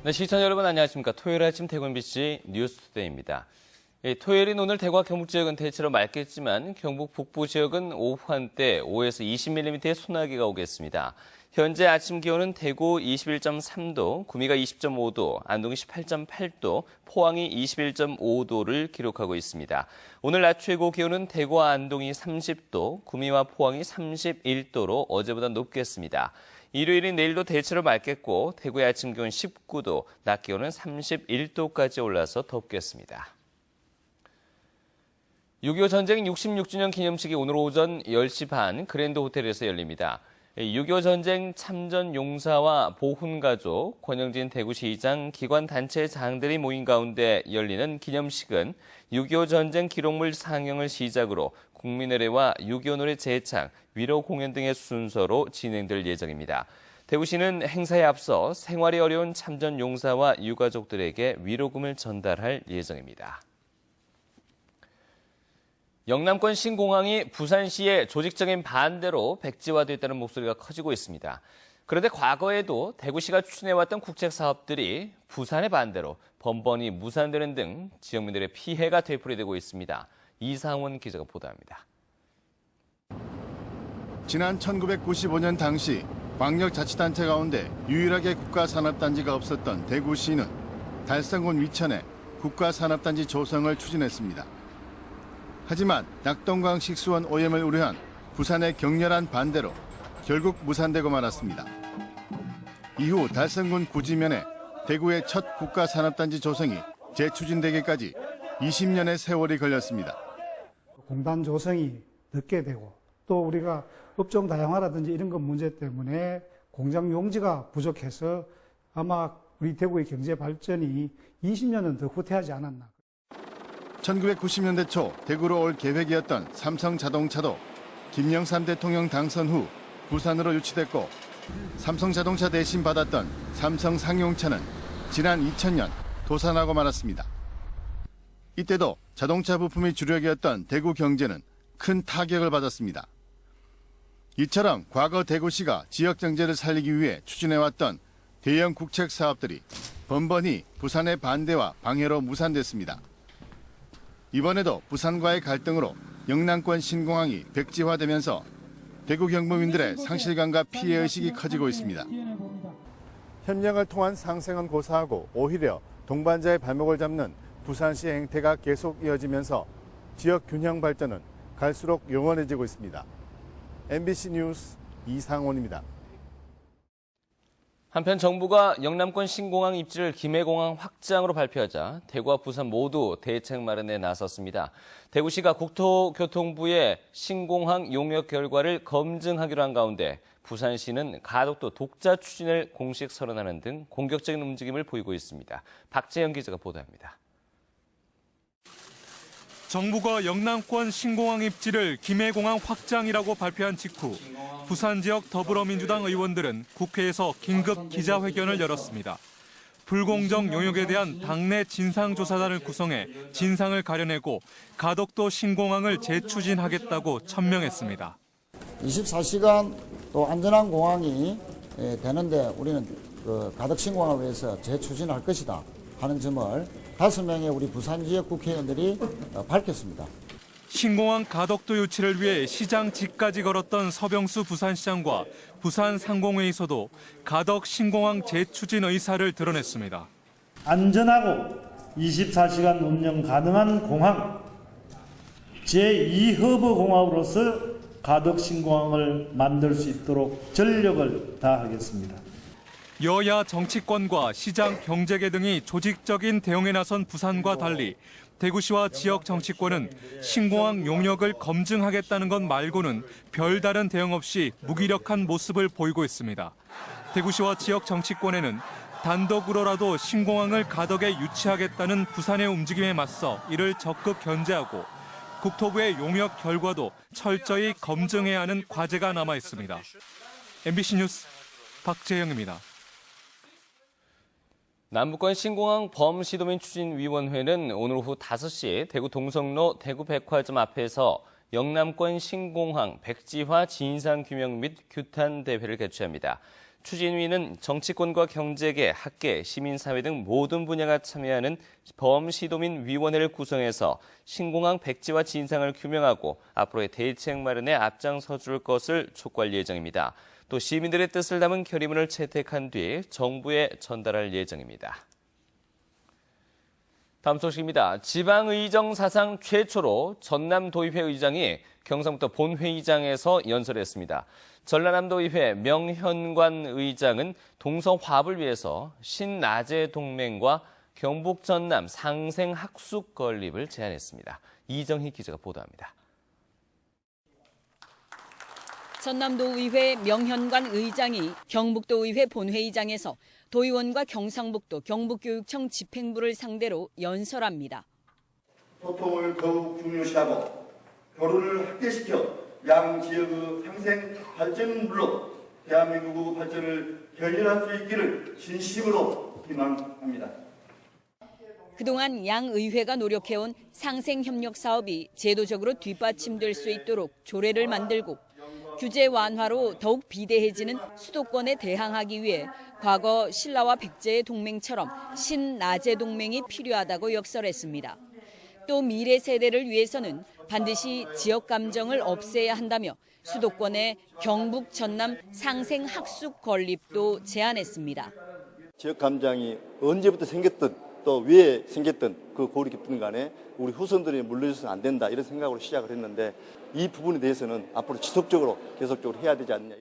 네, 시청자 여러분 안녕하십니까. 토요일 아침 대구 MBC 뉴스투데이입니다. 토요일인 오늘 대구와 경북 지역은 대체로 맑겠지만 경북 북부 지역은 오후 한때 5에서 20mm의 소나기가 오겠습니다. 현재 아침 기온은 대구 21.3도, 구미가 20.5도, 안동이 18.8도, 포항이 21.5도를 기록하고 있습니다. 오늘 낮 최고 기온은 대구와 안동이 30도, 구미와 포항이 31도로 어제보다 높겠습니다. 일요일인 내일도 대체로 맑겠고 대구의 아침 기온 19도, 낮 기온은 31도까지 올라서 덥겠습니다. 6.25 전쟁 66주년 기념식이 오늘 오전 10시 반 그랜드 호텔에서 열립니다. 6.25 전쟁 참전 용사와 보훈가족, 권영진 대구시장, 기관단체장들이 모인 가운데 열리는 기념식은 6.25 전쟁 기록물 상영을 시작으로 국민의례와 6.25 노래 재창, 위로 공연 등의 순서로 진행될 예정입니다. 대구시는 행사에 앞서 생활이 어려운 참전 용사와 유가족들에게 위로금을 전달할 예정입니다. 영남권 신공항이 부산시의 조직적인 반대로 백지화됐다는 목소리가 커지고 있습니다. 그런데 과거에도 대구시가 추진해왔던 국책사업들이 부산의 반대로 번번이 무산되는 등 지역민들의 피해가 되풀이되고 있습니다. 이상원 기자가 보도합니다. 지난 1995년 당시 광역자치단체 가운데 유일하게 국가산업단지가 없었던 대구시는 달성군 위천에 국가산업단지 조성을 추진했습니다. 하지만 낙동강 식수원 오염을 우려한 부산의 격렬한 반대로 결국 무산되고 말았습니다. 이후 달성군 구지면에 대구의 첫 국가산업단지 조성이 재추진되기까지 20년의 세월이 걸렸습니다. 공단 조성이 늦게 되고 또 우리가 업종 다양화라든지 이런 것 문제 때문에 공장 용지가 부족해서 아마 우리 대구의 경제 발전이 20년은 더 후퇴하지 않았나. 1990년대 초 대구로 올 계획이었던 삼성자동차도 김영삼 대통령 당선 후 부산으로 유치됐고 삼성자동차 대신 받았던 삼성상용차는 지난 2000년 도산하고 말았습니다. 이때도 자동차 부품이 주력이었던 대구 경제는 큰 타격을 받았습니다. 이처럼 과거 대구시가 지역 경제를 살리기 위해 추진해왔던 대형 국책 사업들이 번번이 부산의 반대와 방해로 무산됐습니다. 이번에도 부산과의 갈등으로 영남권 신공항이 백지화되면서 대구 경북민들의 상실감과 피해의식이 커지고 있습니다. 현장을 통한 상생은 고사하고 오히려 동반자의 발목을 잡는 부산시의 행태가 계속 이어지면서 지역 균형 발전은 갈수록 영원해지고 있습니다. MBC 뉴스 이상원입니다. 한편 정부가 영남권 신공항 입지를 김해공항 확장으로 발표하자 대구와 부산 모두 대책 마련에 나섰습니다. 대구시가 국토교통부의 신공항 용역 결과를 검증하기로 한 가운데 부산시는 가덕도 독자 추진을 공식 선언하는 등 공격적인 움직임을 보이고 있습니다. 박재영 기자가 보도합니다. 정부가 영남권 신공항 입지를 김해공항 확장이라고 발표한 직후 부산 지역 더불어민주당 의원들은 국회에서 긴급 기자회견을 열었습니다. 불공정 용역에 대한 당내 진상조사단을 구성해 진상을 가려내고 가덕도 신공항을 재추진하겠다고 천명했습니다. 24시간 또 안전한 공항이 되는데 우리는 가덕 신공항을 위해서 재추진할 것이다 하는 점을 5명의 우리 부산 지역 국회의원들이 밝혔습니다. 신공항 가덕도 유치를 위해 시장직까지 걸었던 서병수 부산시장과 부산 상공회의소도 가덕 신공항 재추진 의사를 드러냈습니다. 안전하고 24시간 운영 가능한 공항, 제2허브 공항으로서 가덕 신공항을 만들 수 있도록 전력을 다하겠습니다. 여야 정치권과 시장 경제계 등이 조직적인 대응에 나선 부산과 달리 대구시와 지역 정치권은 신공항 용역을 검증하겠다는 것 말고는 별다른 대응 없이 무기력한 모습을 보이고 있습니다. 대구시와 지역 정치권에는 단독으로라도 신공항을 가덕에 유치하겠다는 부산의 움직임에 맞서 이를 적극 견제하고 국토부의 용역 결과도 철저히 검증해야 하는 과제가 남아 있습니다. MBC 뉴스 박재영입니다. 남부권 신공항 범시도민추진위원회는 오늘 오후 5시 대구 동성로 대구백화점 앞에서 영남권 신공항 백지화 진상규명 및 규탄 대회를 개최합니다. 추진위는 정치권과 경제계, 학계, 시민사회 등 모든 분야가 참여하는 범시도민위원회를 구성해서 신공항 백지화 진상을 규명하고 앞으로의 대책 마련에 앞장서줄 것을 촉구할 예정입니다. 또 시민들의 뜻을 담은 결의문을 채택한 뒤 정부에 전달할 예정입니다. 다음 소식입니다. 지방의정 사상 최초로 전남도의회 의장이 경상북도 본회의장에서 연설했습니다. 전라남도의회 명현관 의장은 동서화합을 위해서 신나제 동맹과 경북 전남 상생 학숙 건립을 제안했습니다. 이정희 기자가 보도합니다. 전남도의회 명현관 의장이 경북도의회 본회의장에서 도의원과 경상북도 경북교육청 집행부를 상대로 연설합니다. 소통을 더욱 중요시하고 교류를 확대시켜 양 지역의 상생 발전은 물론 대한민국의 발전을 결연할 수 있기를 진심으로 희망합니다. 그동안 양 의회가 노력해온 상생협력 사업이 제도적으로 뒷받침될 수 있도록 조례를 만들고 규제 완화로 더욱 비대해지는 수도권에 대항하기 위해 과거 신라와 백제의 동맹처럼 신나제 동맹이 필요하다고 역설했습니다. 또 미래 세대를 위해서는 반드시 지역 감정을 없애야 한다며 수도권의 경북 전남 상생 학숙 건립도 제안했습니다. 지역 감정이 언제부터 생겼든 또 왜 생겼든 그 고리 깊은 간에 우리 후손들이 물러져서는 안 된다 이런 생각으로 시작을 했는데 이 부분에 대해서는 앞으로 지속적으로 계속적으로 해야 되지 않느냐.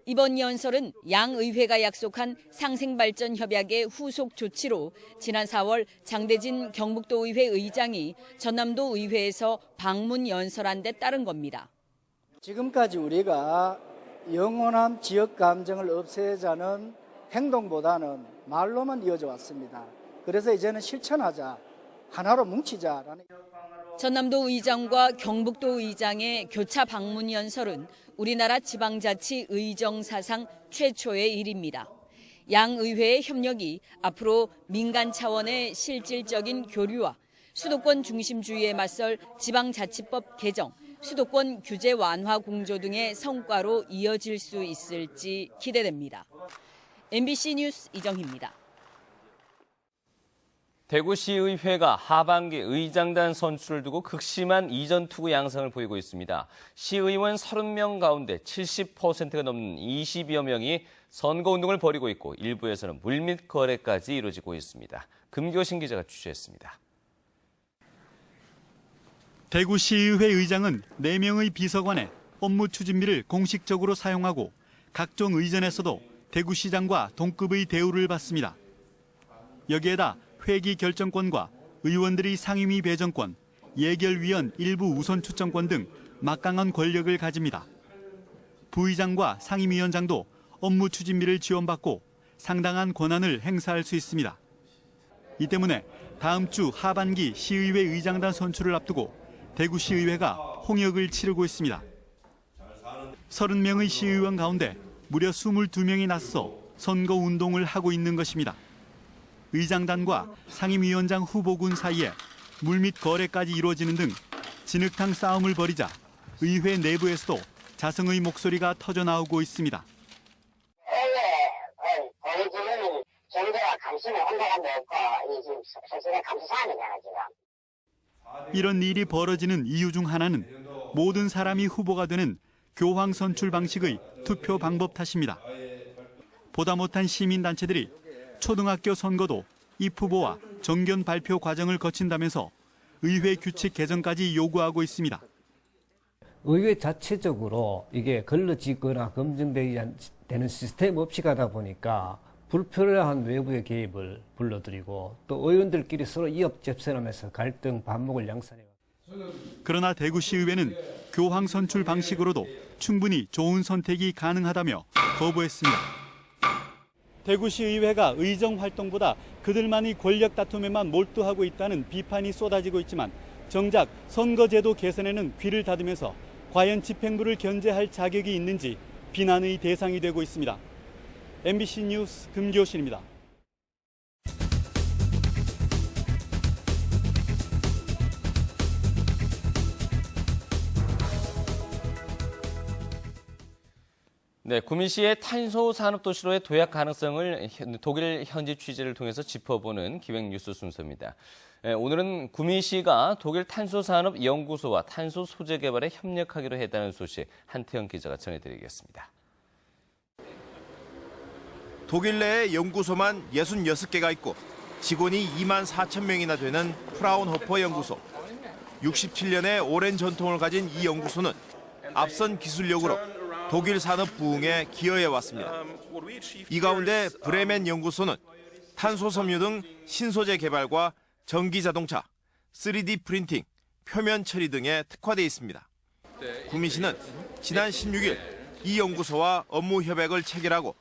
이번 연설은 양 의회가 약속한 상생발전 협약의 후속 조치로 지난 4월 장대진 경북도의회 의장이 전남도 의회에서 방문 연설한 데 따른 겁니다. 지금까지 우리가 영원한 지역 감정을 없애자는 행동보다는 말로만 이어져 왔습니다. 그래서 이제는 실천하자, 하나로 뭉치자라는. 전남도 의장과 경북도 의장의 교차 방문 연설은 우리나라 지방자치 의정 사상 최초의 일입니다. 양 의회의 협력이 앞으로 민간 차원의 실질적인 교류와 수도권 중심주의에 맞설 지방자치법 개정, 수도권 규제 완화 공조 등의 성과로 이어질 수 있을지 기대됩니다. MBC 뉴스 이정희입니다. 대구시의회가 하반기 의장단 선출을 두고 극심한 이전 투구 양상을 보이고 있습니다. 시의원 30명 가운데 70%가 넘는 20여 명이 선거운동을 벌이고 있고 일부에서는 물밑 거래까지 이루어지고 있습니다. 금교신 기자가 취재했습니다. 대구시의회 의장은 4명의 비서관에 업무 추진비를 공식적으로 사용하고 각종 의전에서도 대구시장과 동급의 대우를 받습니다. 여기에다 회기 결정권과 의원들의 상임위 배정권, 예결위원 일부 우선 추천권 등 막강한 권력을 가집니다. 부의장과 상임위원장도 업무 추진비를 지원받고 상당한 권한을 행사할 수 있습니다. 이 때문에 다음 주 하반기 시의회 의장단 선출을 앞두고 대구시의회가 홍역을 치르고 있습니다. 30명의 시의원 가운데 무려 22명이 나서 선거운동을 하고 있는 것입니다. 의장단과 상임위원장 후보군 사이에 물밑 거래까지 이루어지는 등 진흙탕 싸움을 벌이자 의회 내부에서도 자성의 목소리가 터져나오고 있습니다. 지금 경제와 감시는 온데간데 없고 이 지금 솔직히 감시 사안이잖아 지금. 이런 일이 벌어지는 이유 중 하나는 모든 사람이 후보가 되는 교황 선출 방식의 투표 방법 탓입니다. 보다 못한 시민단체들이 초등학교 선거도 입 후보와 정견 발표 과정을 거친다면서 의회 규칙 개정까지 요구하고 있습니다. 의회 자체적으로 이게 걸러지거나 검증되는 시스템 없이 가다 보니까 불필요한 외부의 개입을 불러들이고 또 의원들끼리 서로 이업접선하면서 갈등 반목을 양산해요. 그러나 대구시의회는 교황 선출 방식으로도 충분히 좋은 선택이 가능하다며 거부했습니다. 대구시의회가 의정 활동보다 그들만의 권력 다툼에만 몰두하고 있다는 비판이 쏟아지고 있지만 정작 선거제도 개선에는 귀를 닫으면서 과연 집행부를 견제할 자격이 있는지 비난의 대상이 되고 있습니다. MBC 뉴스 금교신입니다. 네, 구미시의 탄소 산업 도시로의 도약 가능성을 독일 현지 취재를 통해서 짚어보는 기획 뉴스 순서입니다. 네, 오늘은 구미시가 독일 탄소 산업 연구소와 탄소 소재 개발에 협력하기로 했다는 소식 한태영 기자가 전해드리겠습니다. 독일 내에 연구소만 66개가 있고 직원이 2만 4천 명이나 되는 프라운호퍼 연구소. 67년의 오랜 전통을 가진 이 연구소는 앞선 기술력으로 독일 산업 부흥에 기여해 왔습니다. 이 가운데 브레멘 연구소는 탄소 섬유 등 신소재 개발과 전기 자동차, 3D 프린팅, 표면 처리 등에 특화돼 있습니다. 구미시는 지난 16일 이 연구소와 업무 협약을 체결하고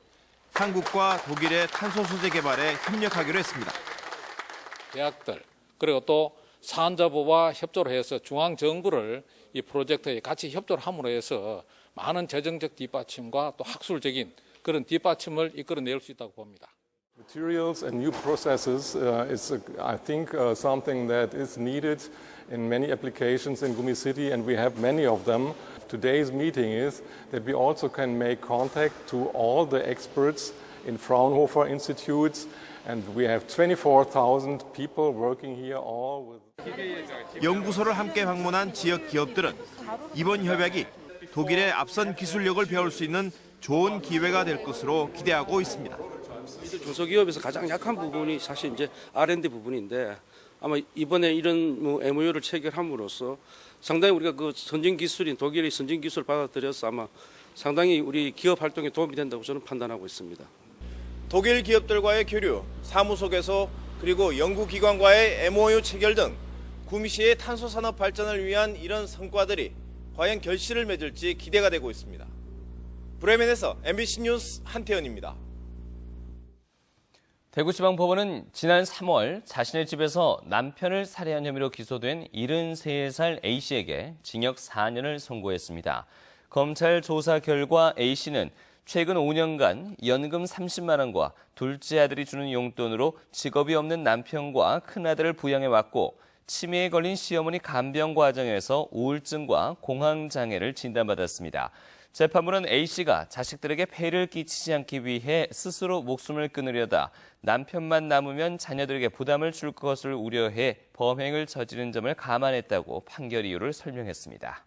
한국과 독일의 탄소 소재 개발에 협력하기로 했습니다. 대학들 그리고 또 산자부와 협조를 해서 중앙정부를 이 프로젝트에 같이 협조를 함으로 해서 많은 재정적 뒷받침과 또 학술적인 그런 뒷받침을 이끌어낼 수 있다고 봅니다. Materials and new processes is, I think, something that is needed in many applications in Gumi City, and we have many of them. Today's meeting is that we also can make contact to all the experts in Fraunhofer institutes, and we have 24,000 people working here all with. 연구소를 함께 방문한 지역 기업들은 이번 협약이 독일의 앞선 기술력을 배울 수 있는 좋은 기회가 될 것으로 기대하고 있습니다. 중소기업에서 가장 약한 부분이 사실 이제 R&D 부분인데 아마 이번에 이런 MOU를 체결함으로써 상당히 우리가 그 선진 기술인 독일의 선진 기술을 받아들여서 아마 상당히 우리 기업 활동에 도움이 된다고 저는 판단하고 있습니다. 독일 기업들과의 교류, 사무소 개소, 그리고 연구기관과의 MOU 체결 등 구미시의 탄소 산업 발전을 위한 이런 성과들이 과연 결실을 맺을지 기대가 되고 있습니다. 브레멘에서 MBC 뉴스 한태현입니다. 대구지방법원은 지난 3월 자신의 집에서 남편을 살해한 혐의로 기소된 73살 A씨에게 징역 4년을 선고했습니다. 검찰 조사 결과 A씨는 최근 5년간 연금 30만 원과 둘째 아들이 주는 용돈으로 직업이 없는 남편과 큰아들을 부양해왔고 치매에 걸린 시어머니 간병 과정에서 우울증과 공황장애를 진단받았습니다. 재판부는 A씨가 자식들에게 폐를 끼치지 않기 위해 스스로 목숨을 끊으려다 남편만 남으면 자녀들에게 부담을 줄 것을 우려해 범행을 저지른 점을 감안했다고 판결 이유를 설명했습니다.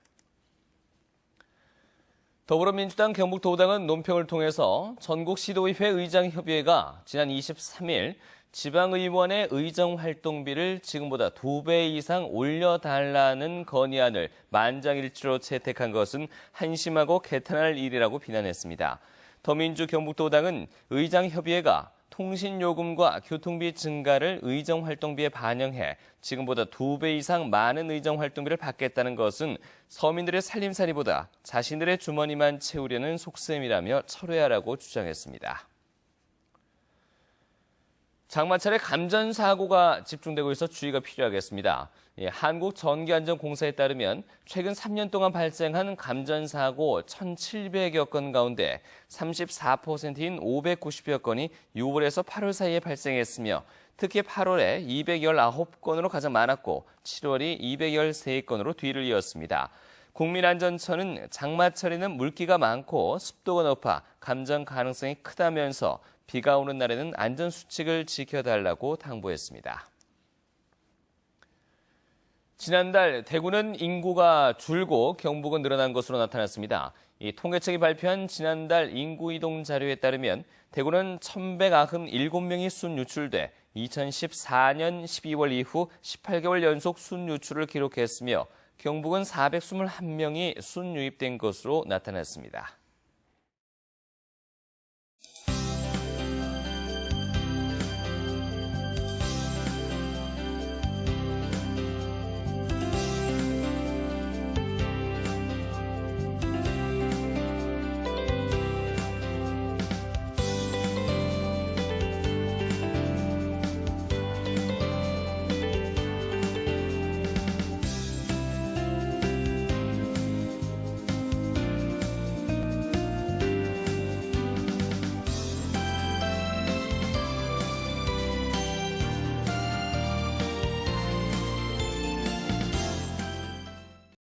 더불어민주당 경북도당은 논평을 통해서 전국시도의회 의장협의회가 지난 23일 지방의원의 의정활동비를 지금보다 2배 이상 올려달라는 건의안을 만장일치로 채택한 것은 한심하고 개탄할 일이라고 비난했습니다. 더민주 경북도당은 의장협의회가 통신요금과 교통비 증가를 의정활동비에 반영해 지금보다 2배 이상 많은 의정활동비를 받겠다는 것은 서민들의 살림살이보다 자신들의 주머니만 채우려는 속셈이라며 철회하라고 주장했습니다. 장마철에 감전사고가 집중되고 있어 주의가 필요하겠습니다. 한국전기안전공사에 따르면 최근 3년 동안 발생한 감전사고 1,700여 건 가운데 34%인 590여 건이 6월에서 8월 사이에 발생했으며 특히 8월에 219건으로 가장 많았고 7월이 213건으로 뒤를 이었습니다. 국민안전처는 장마철에는 물기가 많고 습도가 높아 감전 가능성이 크다면서 비가 오는 날에는 안전수칙을 지켜달라고 당부했습니다. 지난달 대구는 인구가 줄고 경북은 늘어난 것으로 나타났습니다. 이 통계청이 발표한 지난달 인구 이동 자료에 따르면 대구는 1,197명이 순유출돼 2014년 12월 이후 18개월 연속 순유출을 기록했으며 경북은 421명이 순유입된 것으로 나타났습니다.